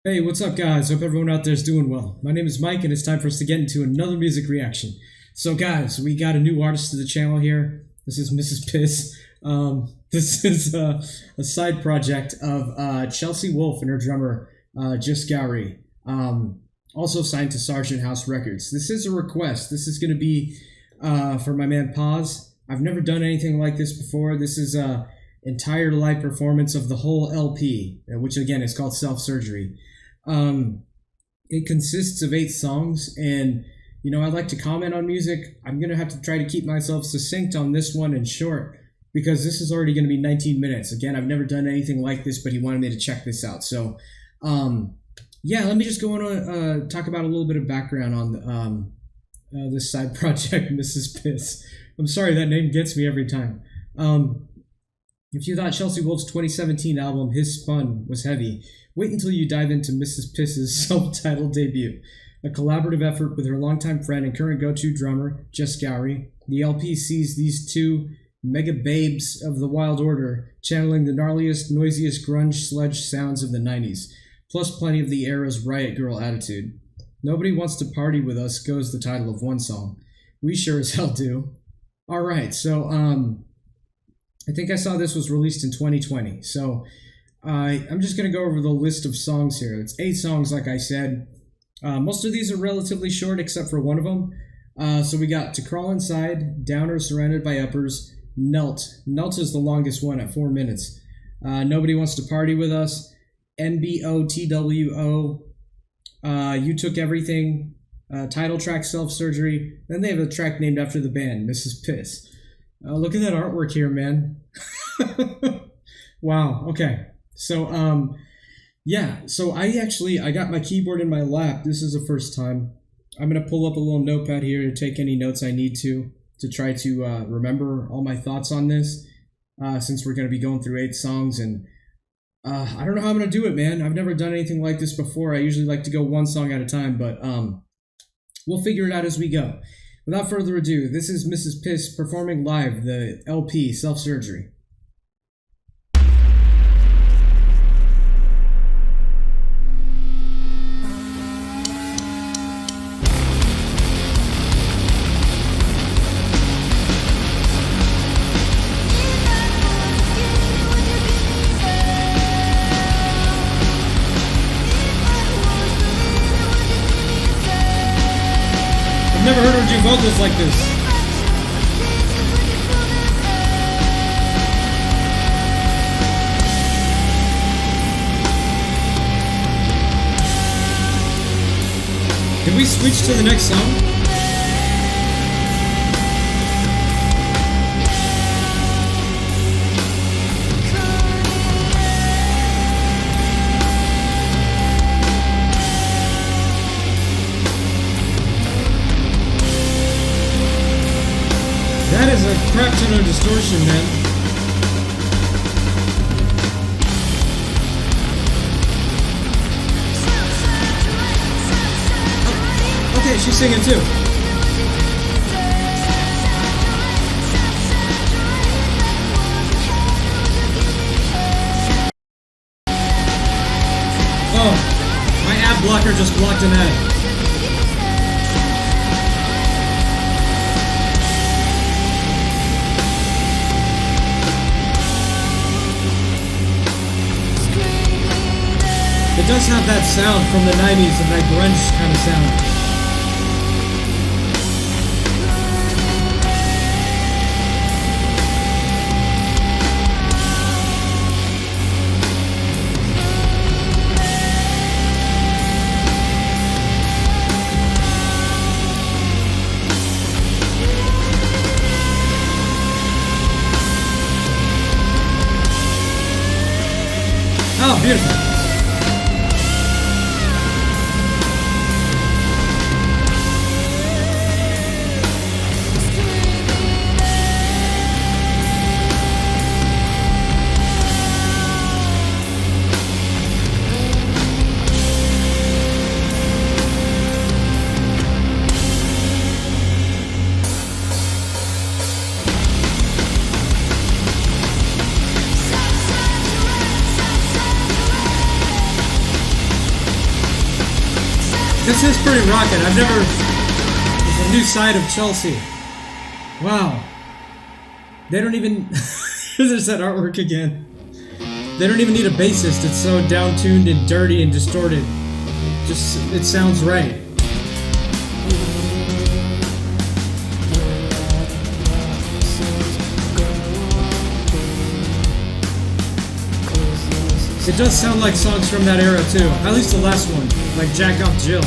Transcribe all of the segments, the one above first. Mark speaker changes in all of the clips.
Speaker 1: Hey, what's up, guys? Hope everyone out there is doing well. My name is Mike, and it's time for us to get into another music reaction. So, guys, we got a new artist to the channel here. This is Mrs. Piss. This is a side project of Chelsea Wolfe and her drummer, Jess Gowrie, also signed to Sargent House Records. This is a request. This is going to be for my man Paz. I've never done anything like this before. This is a entire live performance of the whole LP, which again is called Self Surgery. It consists of 8 songs, and I like to comment on music. I'm gonna have to try to keep myself succinct on this one and short because this is already gonna be 19 minutes. Again, I've never done anything like this, but he wanted me to check this out. So, yeah, let me just go on talk about a little bit of background on this side project, Mrs. Piss. I'm sorry, that name gets me every time. If you thought Chelsea Wolfe's 2017 album, His Spun, was heavy, wait until you dive into Mrs. Piss's self-titled debut, a collaborative effort with her longtime friend and current go-to drummer, Jess Gowrie. The LP sees these two mega babes of the Wild Order channeling the gnarliest, noisiest grunge sludge sounds of the 90s, plus plenty of the era's riot girl attitude. Nobody Wants to Party With Us goes the title of one song. We sure as hell do. Alright, so, I think I saw this was released in 2020, so I'm just going to go over the list of songs here. It's 8 songs, like I said. Most of these are relatively short, except for one of them. So we got To Crawl Inside, Downer Surrounded by Uppers, Knelt. Knelt is the longest one at 4 minutes. Nobody Wants to Party With Us, MBOTWO, You Took Everything, title track Self Surgery. Then they have a track named after the band, Mrs. Piss. Look at that artwork here, man. Wow. Okay. So, yeah. So I got my keyboard in my lap. This is the first time. I'm going to pull up a little notepad here to take any notes I need to try to remember all my thoughts on this, since we're going to be going through 8 songs. And I don't know how I'm going to do it, man. I've never done anything like this before. I usually like to go one song at a time, but we'll figure it out as we go. Without further ado, this is Mrs. Piss performing live the LP Self Surgery. I've never heard her do vocals like this. Did we switch to the next song? That is a crap ton of distortion, man. Oh, okay, she's singing too. Oh, my ad blocker just blocked an ad. It does have that sound from the 90s and that grunge kind of sound. Oh, beautiful. This is pretty rocking. I've never... It's a new side of Chelsea. Wow. They don't even... There's that artwork again. They don't even need a bassist. It's so down-tuned and dirty and distorted. Just, it sounds right. It does sound like songs from that era too. At least the last one, like Jack Off Jill.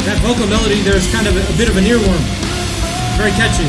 Speaker 1: That vocal melody, there's kind of a bit of an earworm. Very catchy.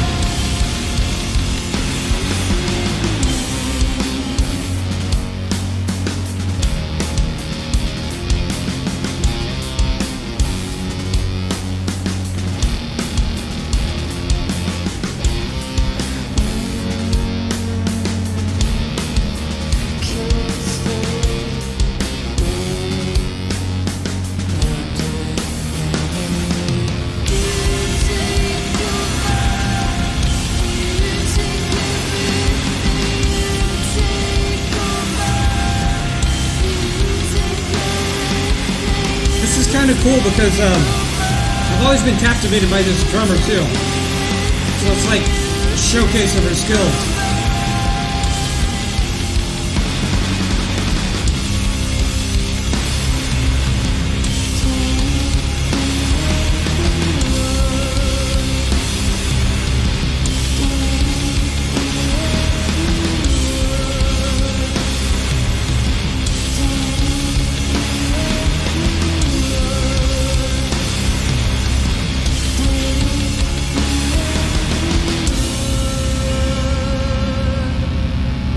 Speaker 1: Kind of cool because I've always been captivated by this drummer too. So it's like a showcase of her skills.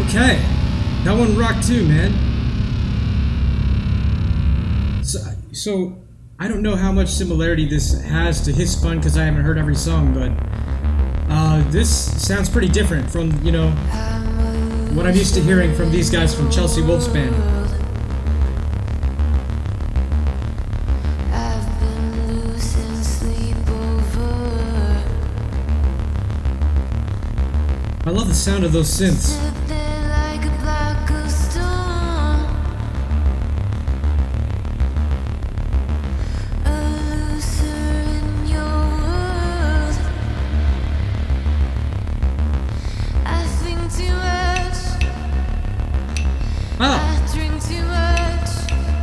Speaker 1: Okay, that one rocked too, man. So I don't know how much similarity this has to His Fun because I haven't heard every song, but this sounds pretty different from, you know, what I'm used to hearing from these guys from Chelsea Wolf's band. I love the sound of those synths.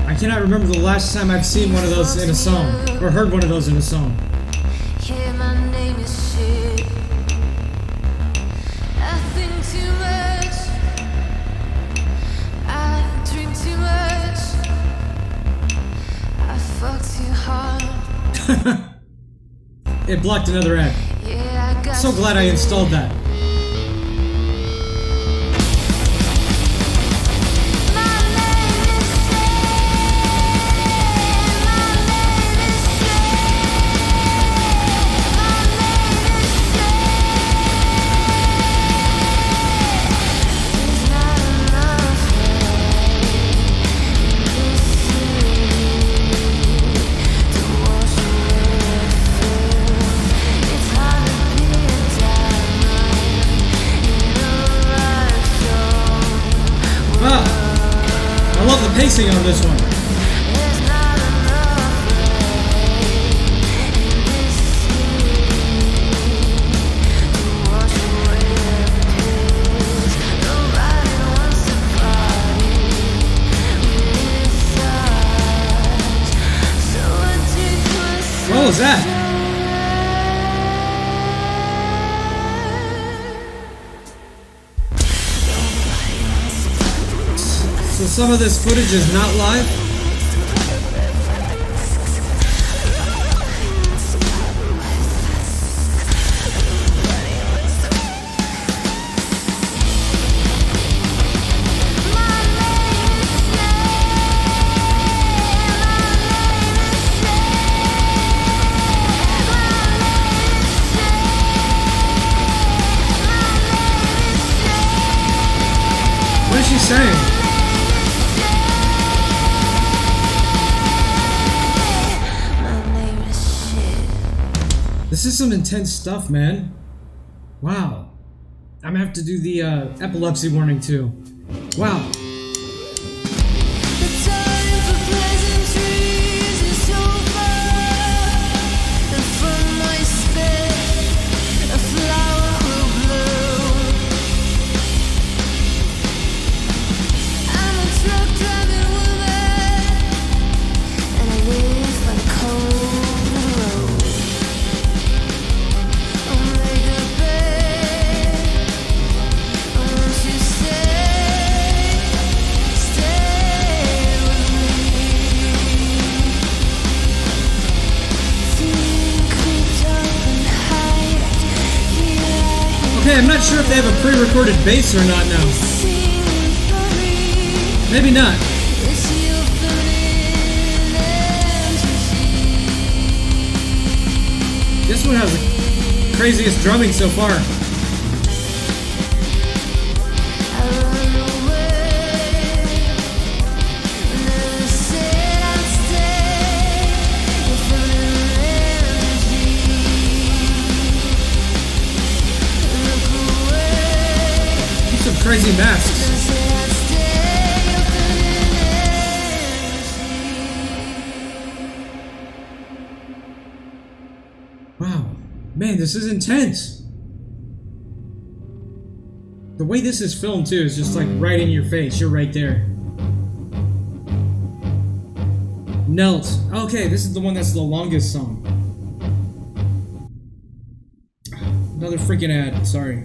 Speaker 1: I cannot remember the last time I've seen one of those in a song, or heard one of those in a song.
Speaker 2: Yeah, my name is shit. I think too much. I drink too much. I fuck too hard.
Speaker 1: It blocked another ad.
Speaker 2: Yeah, I got
Speaker 1: So glad I installed that. I love the pacing on this one. What was that? So some of this footage is not live? saying.
Speaker 2: My name is shit.
Speaker 1: This is some intense stuff, man. Wow. I'm gonna have to do the epilepsy warning too. Wow.
Speaker 2: The time for pleasantries is over, and from my spit a flower will bloom. I'm a truck driving woman, and I live by the cold road. I'll make a bed. I want you to stay with me. Feeling creeped up and hide. Here I
Speaker 1: Okay, I'm not sure if they have a pre-recorded bass or not now.
Speaker 2: sing for me.
Speaker 1: Maybe not.
Speaker 2: It's your feminine energy.
Speaker 1: This one has the craziest drumming so far.
Speaker 2: I run away. Never said I'd stay. Your feminine energy. Look away.
Speaker 1: Some crazy masks.
Speaker 2: Never said I'd stay. Your feminine energy.
Speaker 1: Wow. Man, this is intense. The way this is filmed too is just like right in your face. You're right there. Knelt. Okay, this is the one that's the longest song. Another freaking ad. Sorry.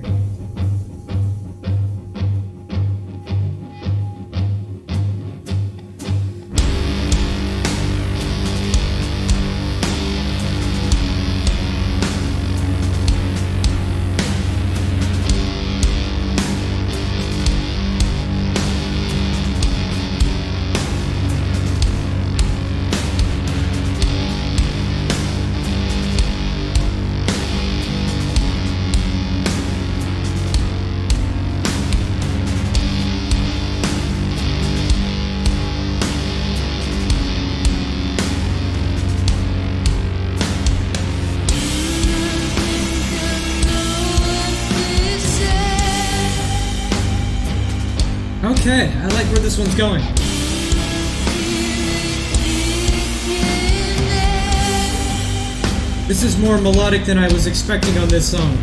Speaker 1: Okay, I like where this one's going. This is more melodic than I was expecting on this song.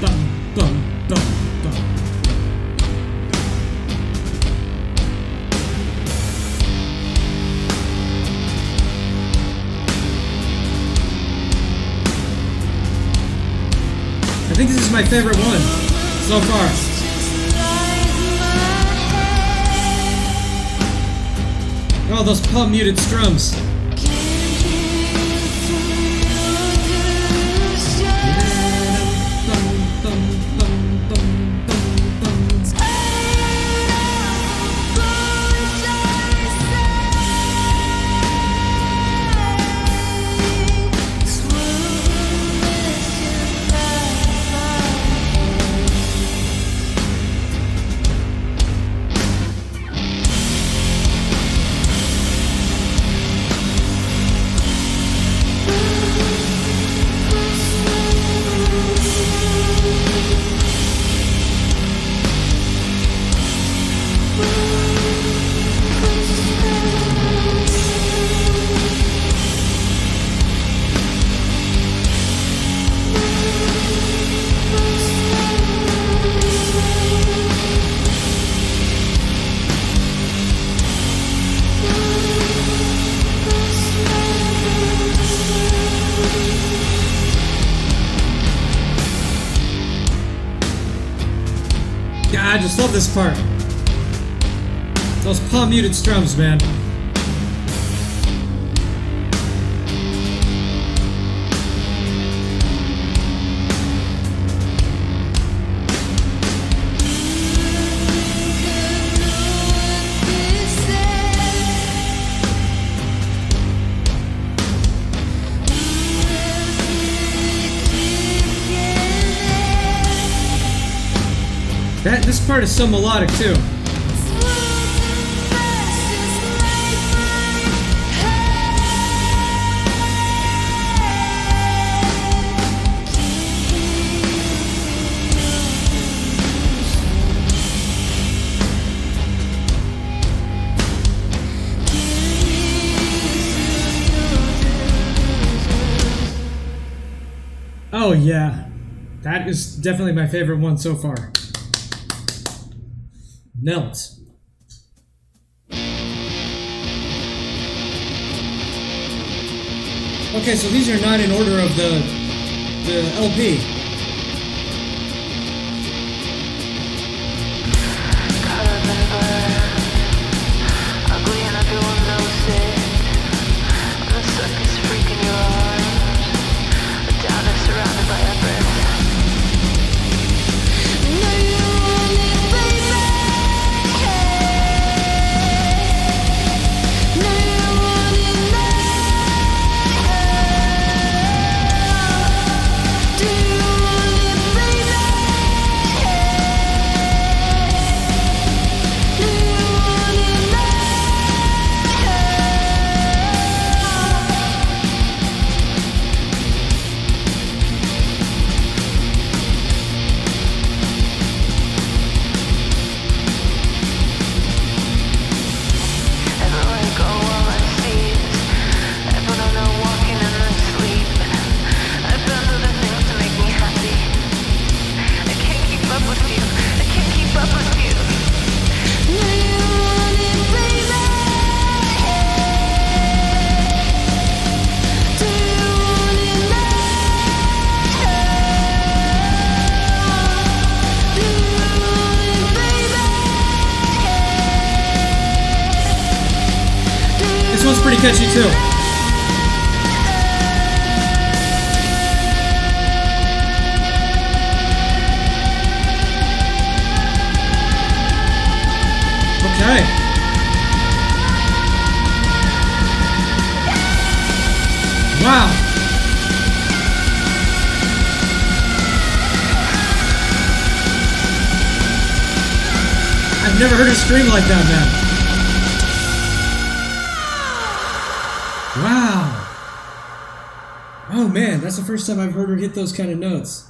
Speaker 1: Bum, bum, bum, bum. I think this is my favorite one so far. Oh, those palm muted strums. Yeah, I just love this part. Those palm muted strums, man. This part is so melodic too. Oh yeah, that is definitely my favorite one so far. Knelt. Okay, so these are not in order of the LP. This one's pretty catchy too. Okay. Wow. I've never heard her scream like that, man. Wow. Oh man, that's the first time I've heard her hit those kind of notes.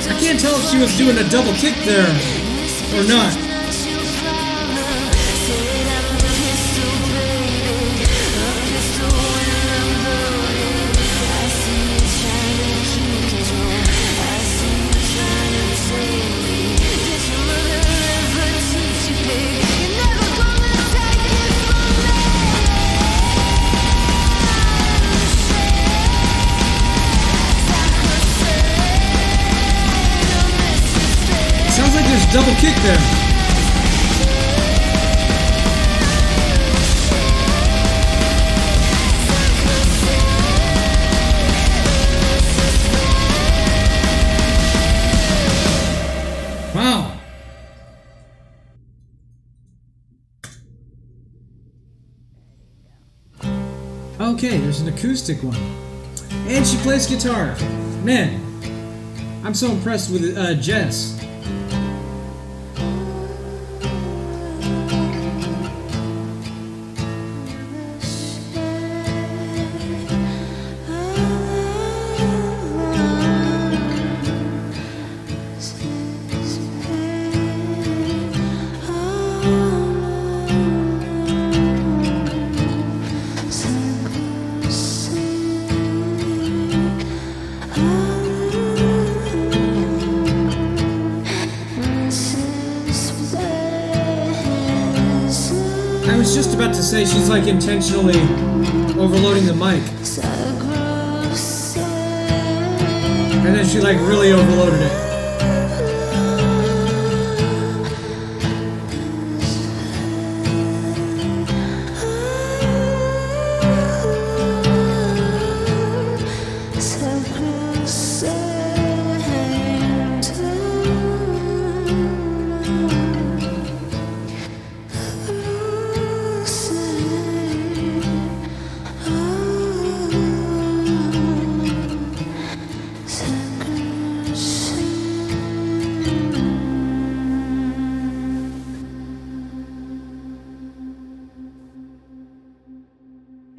Speaker 1: I can't tell if she was doing a double kick there or not. Sounds like there's a double kick there. Wow. Okay, there's an acoustic one. And she plays guitar. Man, I'm so impressed with Jess. I was just about to say she's like intentionally overloading the mic. And then she like really overloaded it.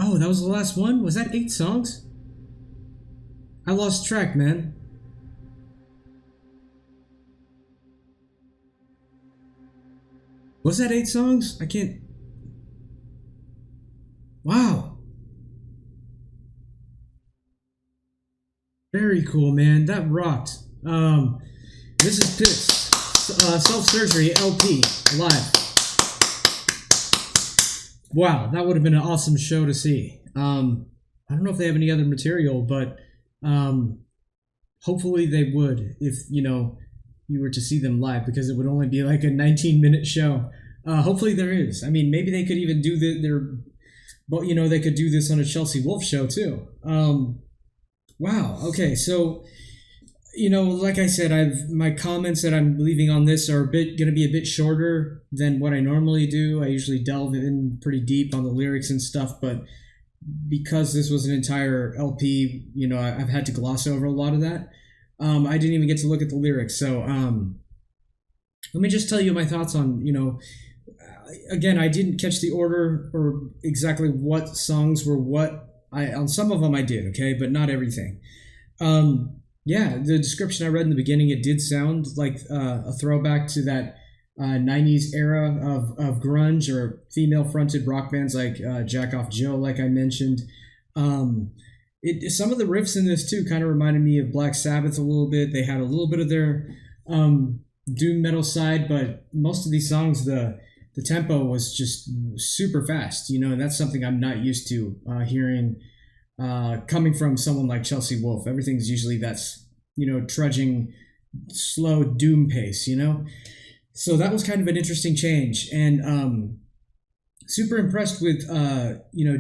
Speaker 1: Oh, that was the last one? Was that 8 songs? I lost track, man. Was that 8 songs? I can't... Wow. Very cool, man. That rocked. This is Piss. Self-Surgery LP. Live. Wow, that would have been an awesome show to see. I don't know if they have any other material, but hopefully they would if, you were to see them live, because it would only be like a 19-minute show. Hopefully there is. I mean, maybe they could even do they could do this on a Chelsea Wolfe show too. Wow, okay, so, like I said, my comments that I'm leaving on this are going to be a bit shorter than what I normally do. I usually delve in pretty deep on the lyrics and stuff, but because this was an entire LP, I've had to gloss over a lot of that. I didn't even get to look at the lyrics, so let me just tell you my thoughts on, again, I didn't catch the order or exactly what songs were what. On some of them I did, okay, but not everything. Yeah, the description I read in the beginning, it did sound like a throwback to that 90s era of grunge or female-fronted rock bands like Jack Off Jill, like I mentioned. Some of the riffs in this, too, kind of reminded me of Black Sabbath a little bit. They had a little bit of their doom metal side, but most of these songs, the tempo was just super fast, and that's something I'm not used to hearing coming from someone like Chelsea Wolfe. Everything's usually that's, trudging, slow doom pace, So that was kind of an interesting change, and super impressed with,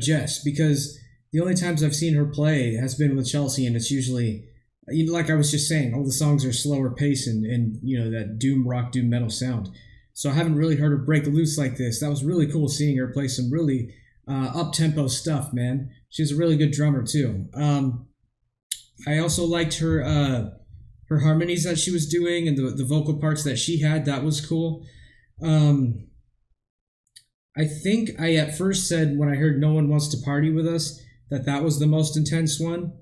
Speaker 1: Jess, because the only times I've seen her play has been with Chelsea, and it's usually, like I was just saying, all the songs are slower pace and that doom rock, doom metal sound. So I haven't really heard her break loose like this. That was really cool seeing her play some really up-tempo stuff, man. She's a really good drummer, too. I also liked her harmonies that she was doing and the vocal parts that she had. That was cool. I think I at first said when I heard No One Wants to Party With Us that was the most intense one.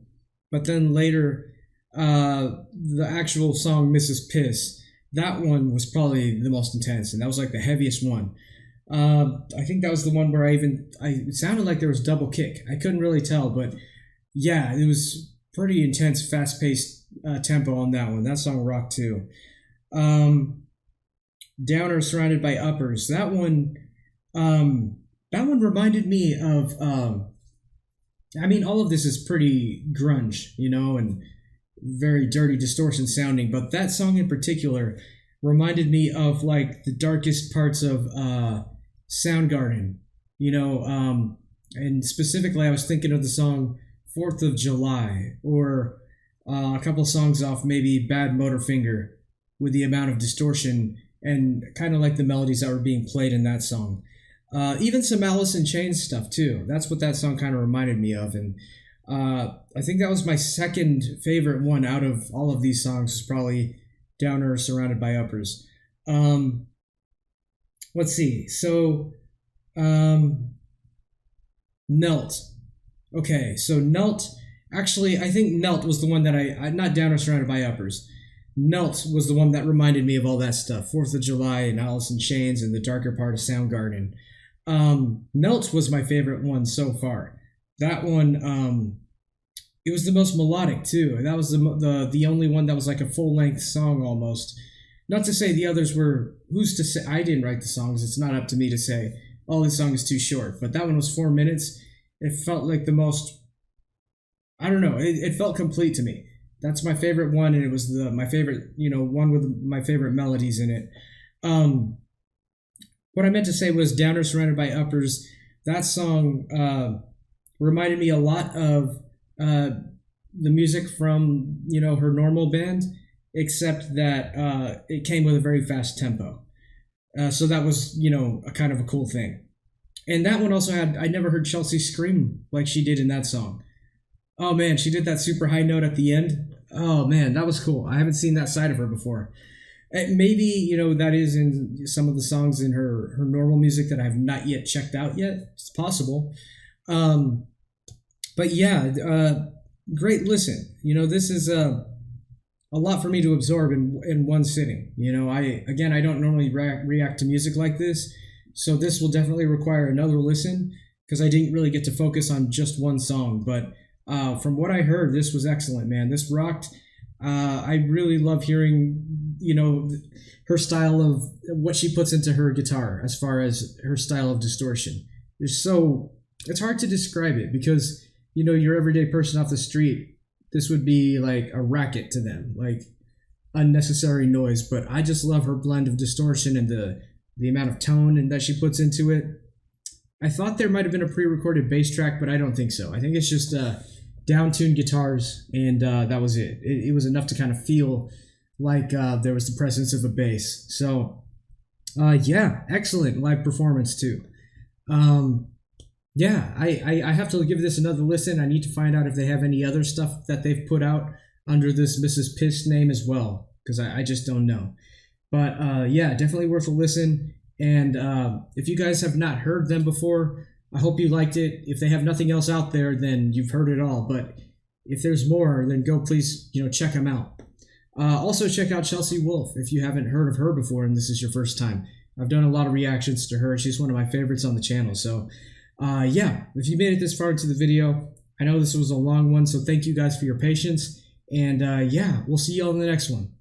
Speaker 1: But then later, the actual song Mrs. Piss, that one was probably the most intense, and that was like the heaviest one. I think that was the one where it sounded like there was double kick. I couldn't really tell, but yeah, it was pretty intense, fast-paced tempo on that one. That song rocked too. Downer Surrounded by Uppers. That one reminded me of. All of this is pretty grunge, and very dirty distortion sounding, but that song in particular reminded me of like the darkest parts of Soundgarden, and specifically I was thinking of the song 4th of July, or a couple songs off maybe Bad Motorfinger, with the amount of distortion and kind of like the melodies that were being played in that song. Even some Alice in Chains stuff too. That's what that song kind of reminded me of, and I think that was my second favorite one out of all of these songs, is probably Downer Surrounded by Uppers. Let's see. So, Knelt. Okay, so Knelt. Actually, I think Knelt was the one that not Downer Surrounded by Uppers. Knelt was the one that reminded me of all that stuff. 4th of July and Alice in Chains and the darker part of Soundgarden. Knelt was my favorite one so far. That one, it was the most melodic too. That was the only one that was like a full-length song almost. Not to say the others were, who's to say, I didn't write the songs, it's not up to me to say, oh, this song is too short. But that one was 4 minutes. It felt like the most, I don't know, it felt complete to me. That's my favorite one, and it was my favorite, one with my favorite melodies in it. What I meant to say was Downers Surrounded by Uppers. That song reminded me a lot of the music from, her normal band, except that it came with a very fast tempo. So that was, a kind of a cool thing. And that one also I never heard Chelsea scream like she did in that song. Oh man, she did that super high note at the end. Oh man, that was cool. I haven't seen that side of her before. Maybe, that is in some of the songs in her normal music that I have not yet checked out yet. It's possible. But yeah, great listen. This is a lot for me to absorb in one sitting. I don't normally react to music like this, so this will definitely require another listen because I didn't really get to focus on just one song. But from what I heard, this was excellent, man. This rocked. I really love hearing, her style of what she puts into her guitar as far as her style of distortion. It's hard to describe it because, your everyday person off the street, this would be like a racket to them, like unnecessary noise. But I just love her blend of distortion and the amount of tone and that she puts into it. I thought there might have been a pre-recorded bass track, but I don't think so. I think it's just down-tuned guitars, and that was it. It was enough to kind of feel like there was the presence of a bass. So, yeah, excellent live performance too. Yeah, I have to give this another listen. I need to find out if they have any other stuff that they've put out under this Mrs. Piss name as well, because I just don't know. But yeah, definitely worth a listen. And if you guys have not heard them before, I hope you liked it. If they have nothing else out there, then you've heard it all. But if there's more, then go please, check them out. Also check out Chelsea Wolfe if you haven't heard of her before and this is your first time. I've done a lot of reactions to her. She's one of my favorites on the channel. So yeah, if you made it this far into the video, I know this was a long one, so thank you guys for your patience. And yeah, we'll see y'all in the next one.